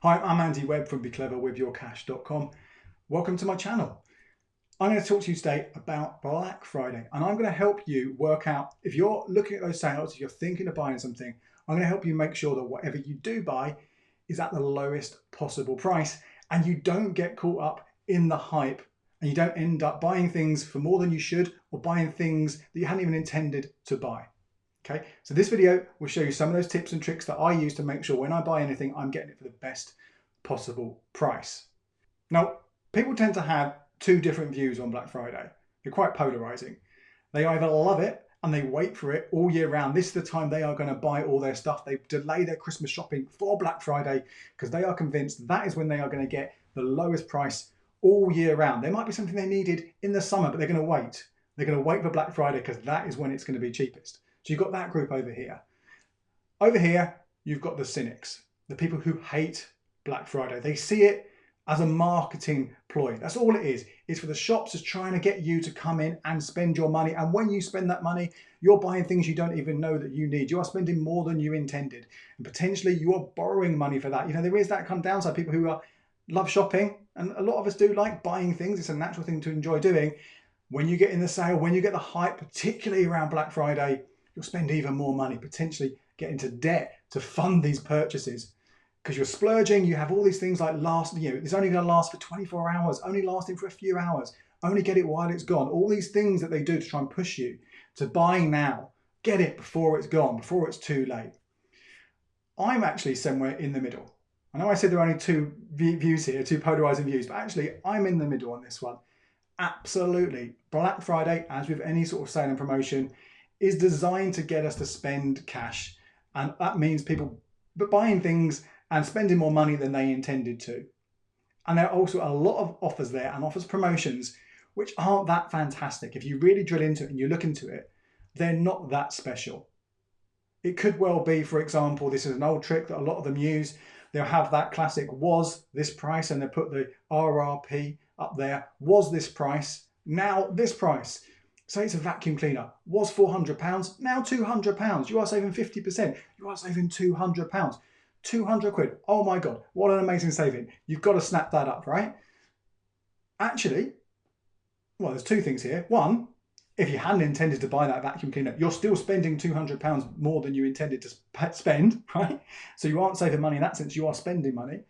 Hi, I'm Andy Webb from BeCleverWithYourCash.com. Welcome to my channel. I'm going to talk to you today about Black Friday, and I'm going to help you work out if you're looking at those sales, if you're thinking of buying something, I'm going to help you make sure that whatever you do buy is at the lowest possible price and you don't get caught up in the hype and you don't end up buying things for more than you should or buying things that you hadn't even intended to buy. Okay, so this video will show you some of those tips and tricks that I use to make sure when I buy anything, I'm getting it for the best possible price. Now, people tend to have two different views on Black Friday. They're quite polarizing. They either love it and they wait for it all year round. This is the time they are going to buy all their stuff. They delay their Christmas shopping for Black Friday because they are convinced that is when they are going to get the lowest price all year round. There might be something they needed in the summer, but they're going to wait. They're going to wait for Black Friday because that is when it's going to be cheapest. So you've got that group over here. Over here, you've got the cynics, the people who hate Black Friday. They see it as a marketing ploy. That's all it is. It's for the shops just trying to get you to come in and spend your money. And when you spend that money, you're buying things you don't even know that you need. You are spending more than you intended. And potentially you are borrowing money for that. You know, there is that kind of downside. People who love shopping, and a lot of us do like buying things. It's a natural thing to enjoy doing. When you get in the sale, when you get the hype, particularly around Black Friday, you'll spend even more money, potentially get into debt to fund these purchases because you're splurging. You have all these things like it's only going to last for 24 hours, only lasting for a few hours, only get it while it's gone. All these things that they do to try and push you to buy now, get it before it's gone, before it's too late. I'm actually somewhere in the middle. I know I said there are only two views here, two polarizing views, but actually I'm in the middle on this one. Absolutely. Black Friday, as with any sort of sale and promotion, is designed to get us to spend cash. And that means people buying things and spending more money than they intended to. And there are also a lot of offers there and offers promotions which aren't that fantastic. If you really drill into it and you look into it, they're not that special. It could well be, for example, this is an old trick that a lot of them use. They'll have that classic was this price and they put the RRP up there. Was this price, now this price. Say it's a vacuum cleaner, was £400, now £200. You are saving 50%. You are saving £200. 200 quid. Oh my God, what an amazing saving. You've got to snap that up, right? Actually, well, there's two things here. One, if you hadn't intended to buy that vacuum cleaner, you're still spending £200 more than you intended to spend, right? So you aren't saving money in that sense, you are spending money.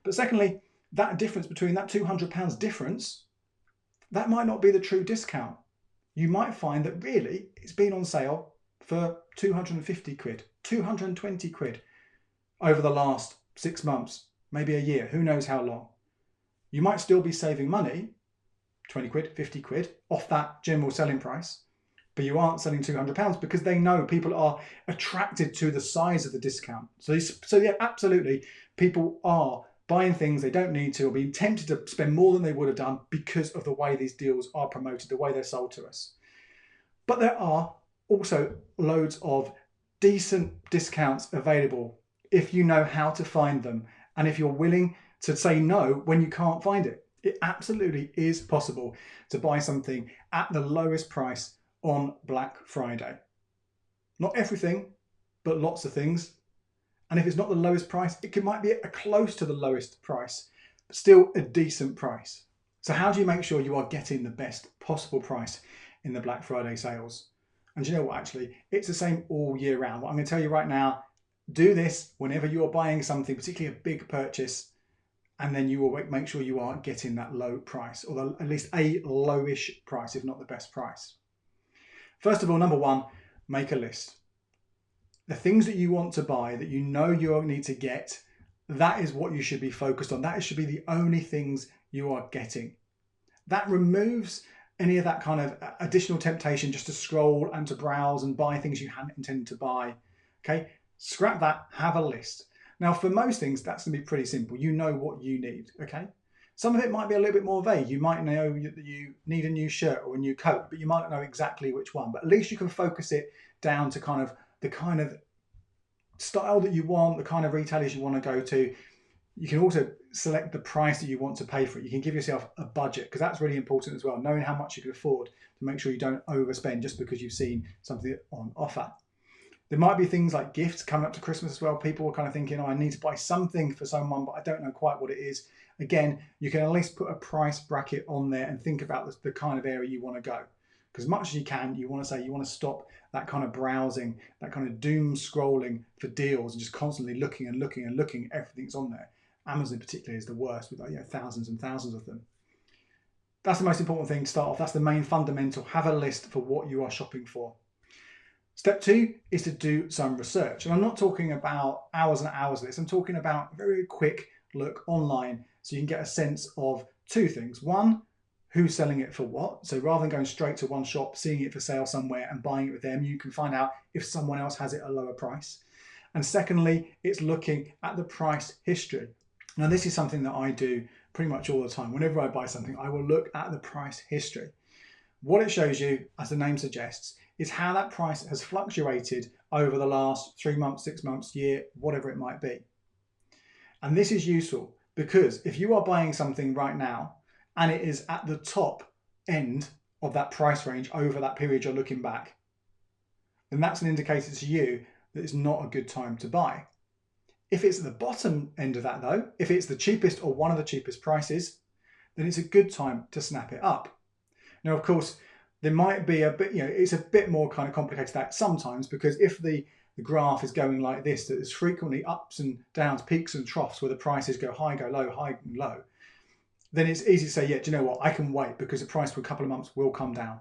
But secondly, that difference between that £200 difference, that might not be the true discount. You might find that really it's been on sale for 250 quid, 220 quid over the last 6 months, maybe a year, who knows how long. You might still be saving money, 20 quid, 50 quid off that general selling price, but you aren't selling £200 because they know people are attracted to the size of the discount. So yeah, absolutely, people are buying things they don't need to or being tempted to spend more than they would have done because of the way these deals are promoted, the way they're sold to us. But there are also loads of decent discounts available if you know how to find them and if you're willing to say no when you can't find it. It absolutely is possible to buy something at the lowest price on Black Friday. Not everything, but lots of things. And if it's not the lowest price, it might be close to the lowest price, but still a decent price. So how do you make sure you are getting the best possible price in the Black Friday sales? And you know what, actually, it's the same all year round. What I'm going to tell you right now, do this whenever you're buying something, particularly a big purchase, and then you will make sure you are getting that low price, or at least a lowish price, if not the best price. First of all, number one, make a list. The things that you want to buy, that you know you need to get, that is what you should be focused on. That should be the only things you are getting. That removes any of that kind of additional temptation just to scroll and to browse and buy things you hadn't intended to buy. Okay, scrap that, have a list. Now, for most things, that's going to be pretty simple. You know what you need, okay? Some of it might be a little bit more vague. You might know that you need a new shirt or a new coat, but you might not know exactly which one. But at least you can focus it down to kind of the kind of style that you want, the kind of retailers you want to go to. You can also select the price that you want to pay for it. You can give yourself a budget because that's really important as well, knowing how much you can afford to make sure you don't overspend just because you've seen something on offer. There might be things like gifts coming up to Christmas as well. People are kind of thinking, oh, I need to buy something for someone, but I don't know quite what it is. Again, you can at least put a price bracket on there and think about the kind of area you want to go. Because as much as you can, you want to stop that kind of browsing, that kind of doom scrolling for deals and just constantly looking and looking and looking. Everything's on there. Amazon particularly is the worst with thousands and thousands of them. That's the most important thing to start off. That's the main fundamental. Have a list for what you are shopping for. Step 2 is to do some research. And I'm not talking about hours and hours of this. I'm talking about a very quick look online so you can get a sense of two things. One, who's selling it for what. So rather than going straight to one shop, seeing it for sale somewhere and buying it with them, you can find out if someone else has it at a lower price. And secondly, it's looking at the price history. Now, this is something that I do pretty much all the time. Whenever I buy something, I will look at the price history. What it shows you, as the name suggests, is how that price has fluctuated over the last 3 months, 6 months, year, whatever it might be. And this is useful because if you are buying something right now and it is at the top end of that price range over that period you're looking back, then that's an indicator to you that it's not a good time to buy. If it's at the bottom end of that though, if it's the cheapest or one of the cheapest prices, then it's a good time to snap it up. Now, of course, there might be a bit, it's a bit more kind of complicated that sometimes, because if the graph is going like this, that there's frequently ups and downs, peaks and troughs where the prices go high, go low, high and low, then it's easy to say, yeah, do you know what? I can wait because the price for a couple of months will come down.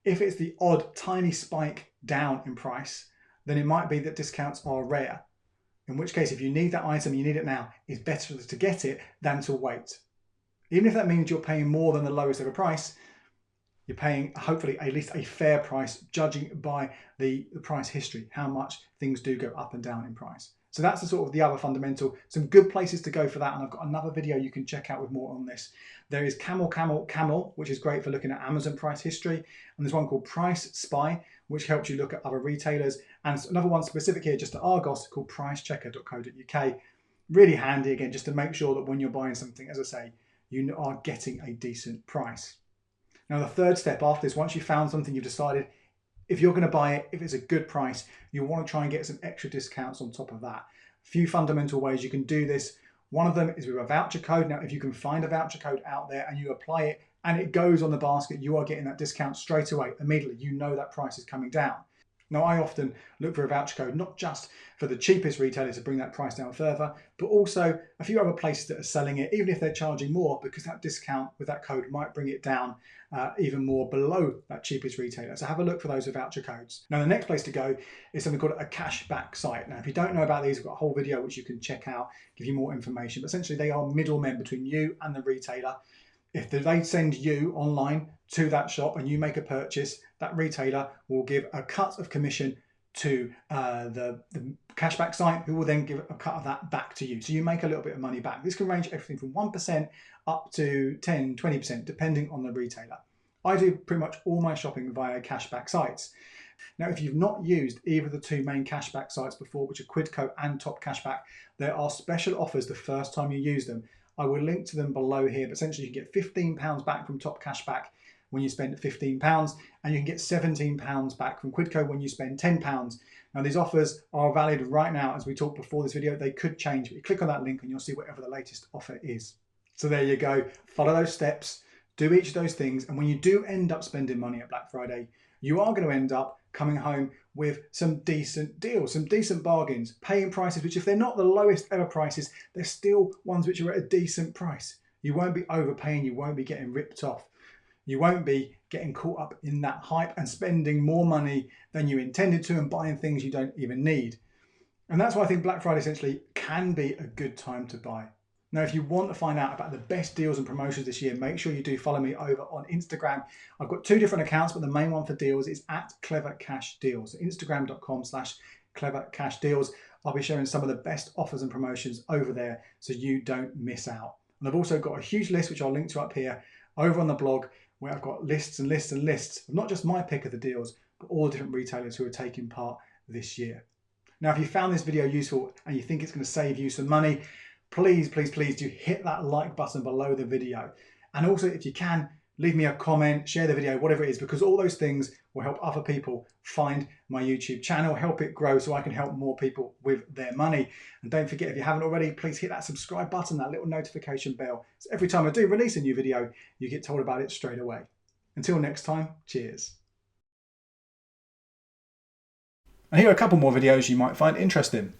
If it's the odd tiny spike down in price, then it might be that discounts are rare. In which case, if you need that item, you need it now, it's better to get it than to wait. Even if that means you're paying more than the lowest ever price, you're paying hopefully at least a fair price, judging by the price history, how much things do go up and down in price. So that's the sort of the other fundamental. Some good places to go for that. And I've got another video you can check out with more on this. There is Camel, which is great for looking at Amazon price history. And there's one called Price Spy, which helps you look at other retailers. And another one specific here, just to Argos, called pricechecker.co.uk. Really handy, again, just to make sure that when you're buying something, as I say, you are getting a decent price. Now, the third step after this, once you've found something, you've decided if you're going to buy it, if it's a good price, you want to try and get some extra discounts on top of that. A few fundamental ways you can do this. One of them is with a voucher code. Now, if you can find a voucher code out there and you apply it and it goes on the basket, you are getting that discount straight away, immediately. You know that price is coming down. Now, I often look for a voucher code, not just for the cheapest retailer to bring that price down further, but also a few other places that are selling it, even if they're charging more, because that discount with that code might bring it down even more below that cheapest retailer. So have a look for those with voucher codes. Now, the next place to go is something called a cashback site. Now, if you don't know about these, I've got a whole video which you can check out, give you more information. But essentially, they are middlemen between you and the retailer. If they send you online to that shop and you make a purchase, that retailer will give a cut of commission to the cashback site, who will then give a cut of that back to you. So you make a little bit of money back. This can range everything from 1% up to 10, 20%, depending on the retailer. I do pretty much all my shopping via cashback sites. Now, if you've not used either of the two main cashback sites before, which are Quidco and TopCashback, there are special offers the first time you use them. I will link to them below here, but essentially you can get £15 back from TopCashback when you spend £15, and you can get £17 back from Quidco when you spend £10. Now, these offers are valid right now. As we talked before this video, they could change, but you click on that link and you'll see whatever the latest offer is. So there you go. Follow those steps, do each of those things, and when you do end up spending money at Black Friday, you are going to end up coming home with some decent deals, some decent bargains, paying prices which, if they're not the lowest ever prices, they're still ones which are at a decent price. You won't be overpaying, you won't be getting ripped off. You won't be getting caught up in that hype and spending more money than you intended to and buying things you don't even need. And that's why I think Black Friday essentially can be a good time to buy. Now, if you want to find out about the best deals and promotions this year, make sure you do follow me over on Instagram. I've got two different accounts, but the main one for deals is @clevercashdeals. Instagram.com/clevercashdeals. I'll be sharing some of the best offers and promotions over there so you don't miss out. And I've also got a huge list, which I'll link to up here, over on the blog, where I've got lists and lists and lists of not just my pick of the deals, but all the different retailers who are taking part this year. Now, if you found this video useful and you think it's going to save you some money, please, please, please do hit that like button below the video. And also, if you can, leave me a comment, share the video, whatever it is, because all those things will help other people find my YouTube channel, help it grow so I can help more people with their money. And don't forget, if you haven't already, please hit that subscribe button, that little notification bell. So every time I do release a new video, you get told about it straight away. Until next time, cheers. And here are a couple more videos you might find interesting.